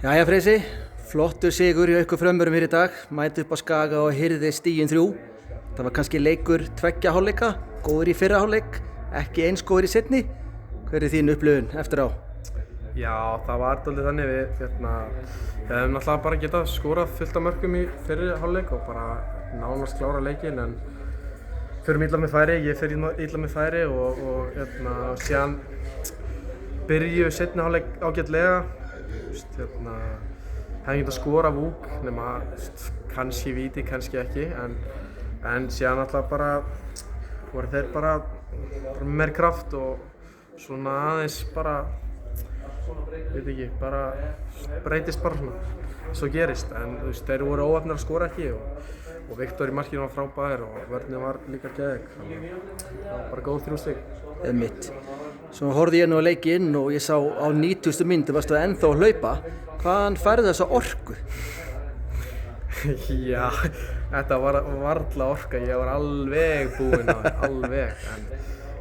Jæja Freysi, flottur sigur hjá ykkur frömmurum hér í dag, mæti upp á Skaga og hirði stigin 3. Það var kannski leikur 2 hálfleika, góður í fyrra hálfleik, ekki eins góður í seinni. Hver er þín upplifun eftir á? Já, það var dálítið þannig við hefum náttúrulega bara getað skorað fullt af mörkum í fyrri hálfleik og bara nánast klára leikinn en förum illa með færi, ég fer illa með færi og síðan byrju seinni hálfleik ágætlega. Hefði getað skorað vúk nema kannski víti, kannski ekki en síðan alltaf bara voru þeir bara með meiri kraft og svona aðeins bara veit ekki, bara breytist bara svona svo gerist en þeir voru óheppnir að skora ekki og Viktor í markinu var frábær og vörnin var líka geðveik þannig það var bara góð 3 stig. Einmitt. Svo horfði ég nú á leikinn og ég sá á 90. mínútu varstu ennþá að hlaupa. Hvaðan færðu þessa orku? Já, þetta var varla orka, ég var alveg búinn á það, alveg en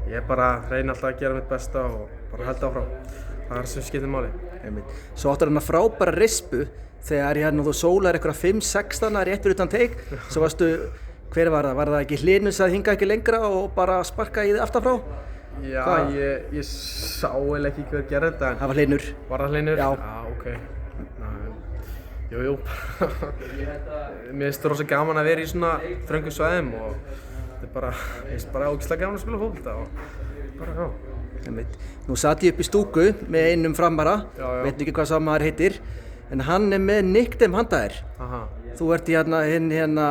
ég bara reyni alltaf að gera mitt besta og bara halda áfram. Það er sem skiptir máli. Einmitt. Svo áttu hérna frábæra rispu þegar þú sólar eitthvað 5-16 rétt fyrir utan teik. Svo varstu, hver var það? Var það ekki Hlynur að hinga ekki lengra og bara sparka í þig aftan frá? Já, ég sá eiginlega ekki hver gerði þetta. Það var Hlynur. Var það Hlynur? Já. Ok. Jú. Mér finnst rosa gaman að vera í svona þröngum svæðum og þetta er bara ógeðslega gaman að spila fótbolta og bara já. Einmitt. Nú sat ég upp í stúku með einum framara, veit ekki hvað sá maður heitir, en hann er með nickname handa þér. Aha. Þú ert í hérna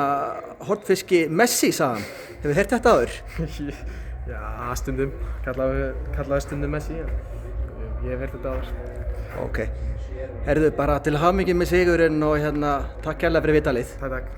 hornfiski Messi, sagði hann. Hefur heyrt þetta áður? Já, stundum. Kallaði stundum Messi, en ég hef heyrt þetta áður. Ok. Herðu, bara til hamingju með sigurinn og takk kærlega fyrir viðtalið. Takk.